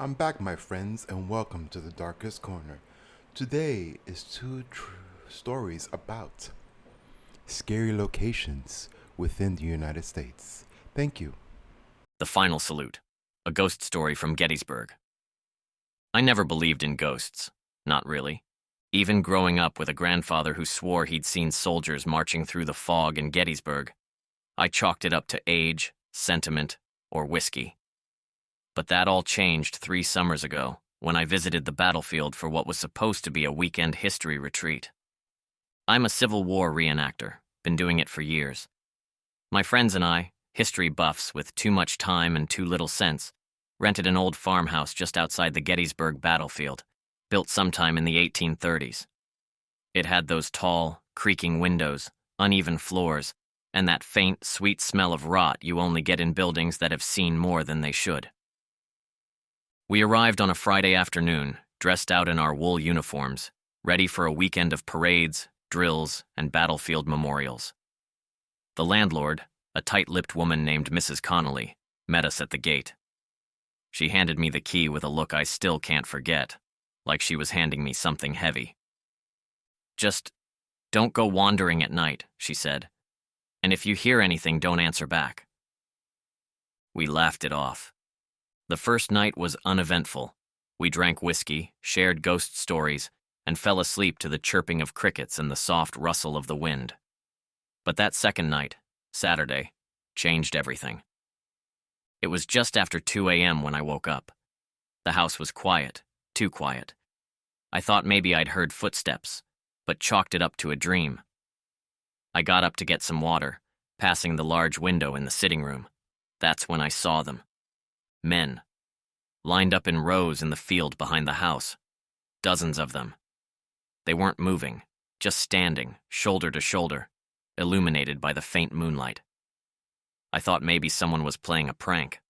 I'm back, my friends, and welcome to the Darkest Corner. Today is two stories about scary locations within the United States. Thank you. The Final Salute, a ghost story from Gettysburg. I never believed in ghosts. Not really. Even growing up with a grandfather who swore he'd seen soldiers marching through the fog in Gettysburg, I chalked it up to age, sentiment, or whiskey. But that all changed 3 summers ago when I visited the battlefield for what was supposed to be a weekend history retreat. I'm a Civil War reenactor, been doing it for years. My friends and I, history buffs with too much time and too little sense, rented an old farmhouse just outside the Gettysburg battlefield, built sometime in the 1830s. It had those tall, creaking windows, uneven floors, and that faint, sweet smell of rot you only get in buildings that have seen more than they should. We arrived on a Friday afternoon, dressed out in our wool uniforms, ready for a weekend of parades, drills, and battlefield memorials. The landlord, a tight-lipped woman named Mrs. Connolly, met us at the gate. She handed me the key with a look I still can't forget, like she was handing me something heavy. "Just don't go wandering at night," she said, "and if you hear anything, don't answer back." We laughed it off. The first night was uneventful. We drank whiskey, shared ghost stories, and fell asleep to the chirping of crickets and the soft rustle of the wind. But that second night, Saturday, changed everything. It was just after 2 a.m. when I woke up. The house was quiet, too quiet. I thought maybe I'd heard footsteps, but chalked it up to a dream. I got up to get some water, passing the large window in the sitting room. That's when I saw them. Men, lined up in rows in the field behind the house. Dozens of them. They weren't moving, just standing, shoulder to shoulder, illuminated by the faint moonlight. I thought maybe someone was playing a prank.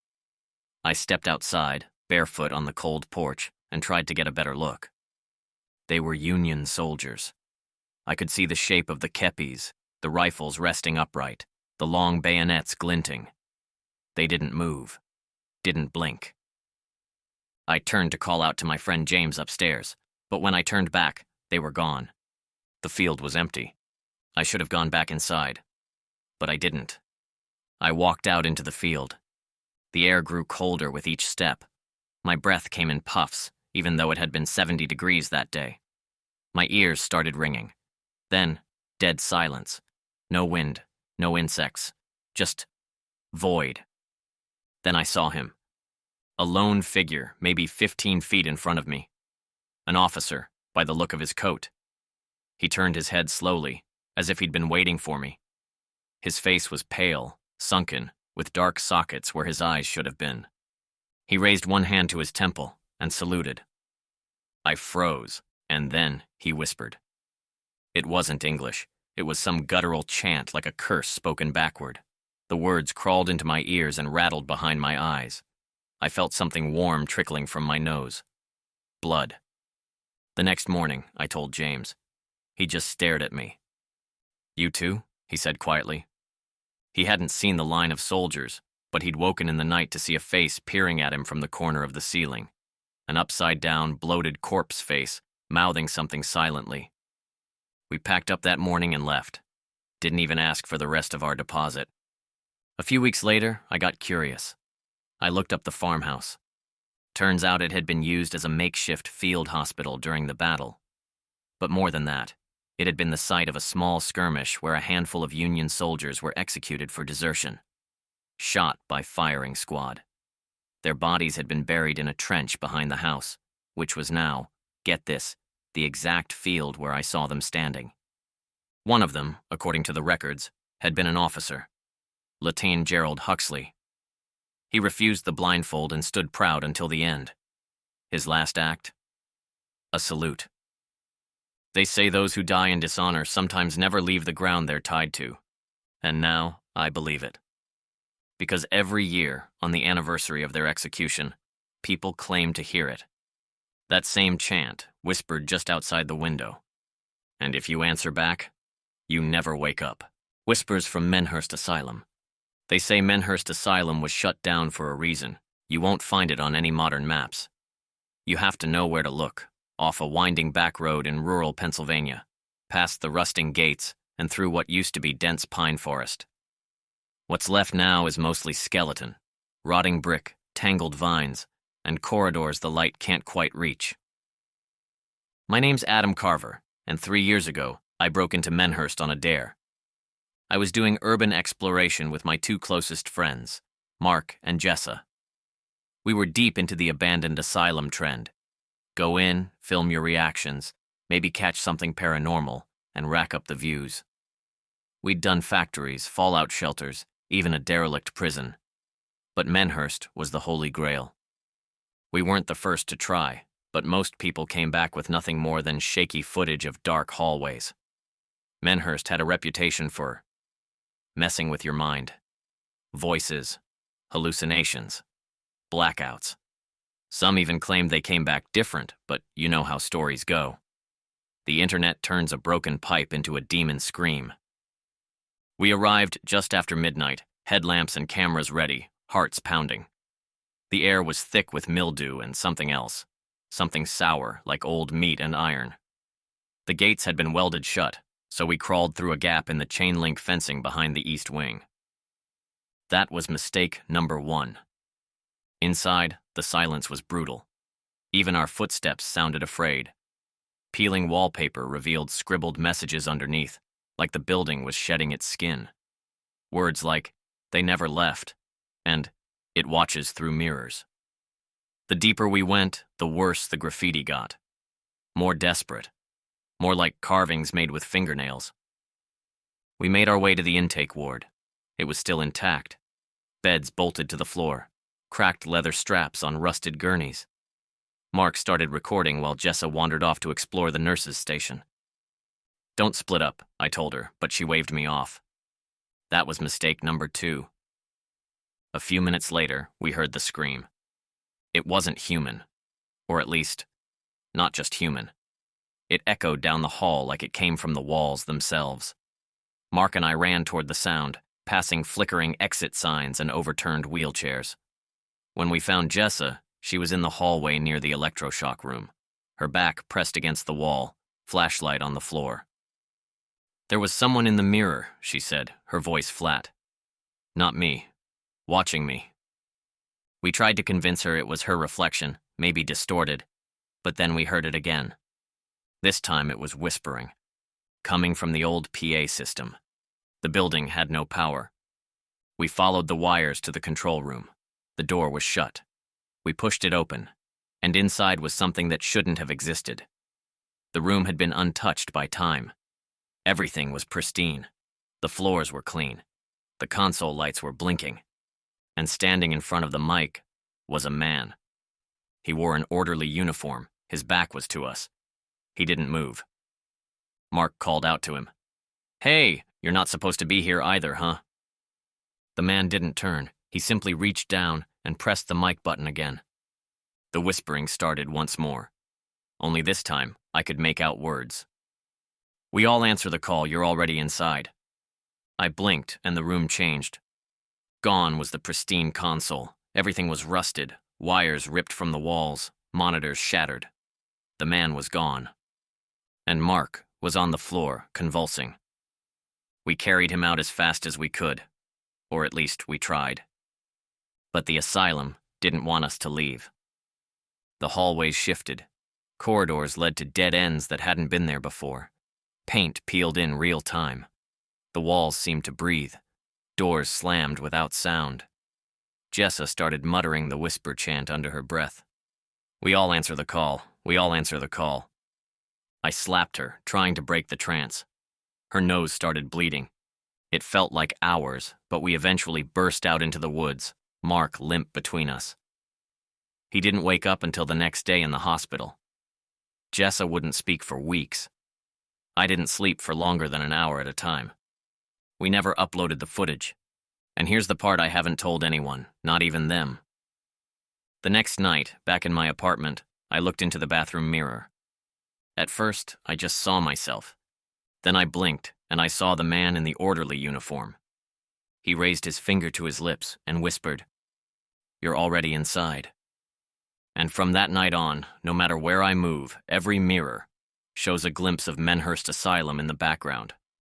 I stepped outside, barefoot on the cold porch, and tried to get a better look. They were Union soldiers. I could see the shape of the kepis, the rifles resting upright, the long bayonets glinting. They didn't move. Didn't blink. I turned to call out to my friend James upstairs, but when I turned back, they were gone. The field was empty. I should have gone back inside, but I didn't. I walked out into the field. The air grew colder with each step. My breath came in puffs, even though it had been 70 degrees that day. My ears started ringing. Then, dead silence. No wind, no insects, just void. Then I saw him. A lone figure, maybe 15 feet in front of me. An officer, by the look of his coat. He turned his head slowly, as if he'd been waiting for me. His face was pale, sunken, with dark sockets where his eyes should have been. He raised one hand to his temple and saluted. I froze, and then he whispered. It wasn't English. It was some guttural chant like a curse spoken backward. The words crawled into my ears and rattled behind my eyes. I felt something warm trickling from my nose. Blood. The next morning, I told James. He just stared at me. "You too?" he said quietly. He hadn't seen the line of soldiers, but he'd woken in the night to see a face peering at him from the corner of the ceiling. An upside-down, bloated corpse face, mouthing something silently. We packed up that morning and left. Didn't even ask for the rest of our deposit. A few weeks later, I got curious. I looked up the farmhouse. Turns out it had been used as a makeshift field hospital during the battle. But more than that, it had been the site of a small skirmish where a handful of Union soldiers were executed for desertion. Shot by firing squad. Their bodies had been buried in a trench behind the house, which was now, get this, the exact field where I saw them standing. One of them, according to the records, had been an officer. Lieutenant Gerald Huxley. He refused the blindfold and stood proud until the end. His last act? A salute. They say those who die in dishonor sometimes never leave the ground they're tied to. And now, I believe it. Because every year, on the anniversary of their execution, people claim to hear it. That same chant, whispered just outside the window. And if you answer back, you never wake up. Whispers from Menhurst Asylum. They say Menhurst Asylum was shut down for a reason. You won't find it on any modern maps. You have to know where to look, off a winding back road in rural Pennsylvania, past the rusting gates and through what used to be dense pine forest. What's left now is mostly skeleton, rotting brick, tangled vines, and corridors the light can't quite reach. My name's Adam Carver, and 3 years ago, I broke into Menhurst on a dare. I was doing urban exploration with my 2 closest friends, Mark and Jessa. We were deep into the abandoned asylum trend. Go in, film your reactions, maybe catch something paranormal, and rack up the views. We'd done factories, fallout shelters, even a derelict prison. But Menhurst was the holy grail. We weren't the first to try, but most people came back with nothing more than shaky footage of dark hallways. Menhurst had a reputation for messing with your mind. Voices, hallucinations, blackouts. Some even claimed they came back different, but you know how stories go. The internet turns a broken pipe into a demon scream. We arrived just after midnight, headlamps and cameras ready, hearts pounding. The air was thick with mildew and something else, something sour like old meat and iron. The gates had been welded shut, so we crawled through a gap in the chain-link fencing behind the east wing. That was mistake number 1. Inside, the silence was brutal. Even our footsteps sounded afraid. Peeling wallpaper revealed scribbled messages underneath, like the building was shedding its skin. Words like, "They never left," and "It watches through mirrors." The deeper we went, the worse the graffiti got. More desperate. More like carvings made with fingernails. We made our way to the intake ward. It was still intact. Beds bolted to the floor. Cracked leather straps on rusted gurneys. Mark started recording while Jessa wandered off to explore the nurses' station. "Don't split up," I told her, but she waved me off. That was mistake number 2. A few minutes later, we heard the scream. It wasn't human. Or at least, not just human. It echoed down the hall like it came from the walls themselves. Mark and I ran toward the sound, passing flickering exit signs and overturned wheelchairs. When we found Jessa, she was in the hallway near the electroshock room, her back pressed against the wall, flashlight on the floor. "There was someone in the mirror," she said, her voice flat. "Not me. Watching me." We tried to convince her it was her reflection, maybe distorted, but then we heard it again. This time it was whispering, coming from the old PA system. The building had no power. We followed the wires to the control room. The door was shut. We pushed it open, and inside was something that shouldn't have existed. The room had been untouched by time. Everything was pristine. The floors were clean. The console lights were blinking. And standing in front of the mic was a man. He wore an orderly uniform. His back was to us. He didn't move. Mark called out to him. "Hey, you're not supposed to be here either, huh?" The man didn't turn. He simply reached down and pressed the mic button again. The whispering started once more. Only this time, I could make out words. "We all answer the call, you're already inside." I blinked and the room changed. Gone was the pristine console. Everything was rusted, wires ripped from the walls, monitors shattered. The man was gone. And Mark was on the floor, convulsing. We carried him out as fast as we could. Or at least we tried. But the asylum didn't want us to leave. The hallways shifted. Corridors led to dead ends that hadn't been there before. Paint peeled in real time. The walls seemed to breathe. Doors slammed without sound. Jessa started muttering the whisper chant under her breath. "We all answer the call. We all answer the call." I slapped her, trying to break the trance. Her nose started bleeding. It felt like hours, but we eventually burst out into the woods, Mark limp between us. He didn't wake up until the next day in the hospital. Jessa wouldn't speak for weeks. I didn't sleep for longer than an hour at a time. We never uploaded the footage. And here's the part I haven't told anyone, not even them. The next night, back in my apartment, I looked into the bathroom mirror. At first, I just saw myself. Then I blinked, and I saw the man in the orderly uniform. He raised his finger to his lips and whispered, "You're already inside." And from that night on, no matter where I move, every mirror shows a glimpse of Menhurst Asylum in the background.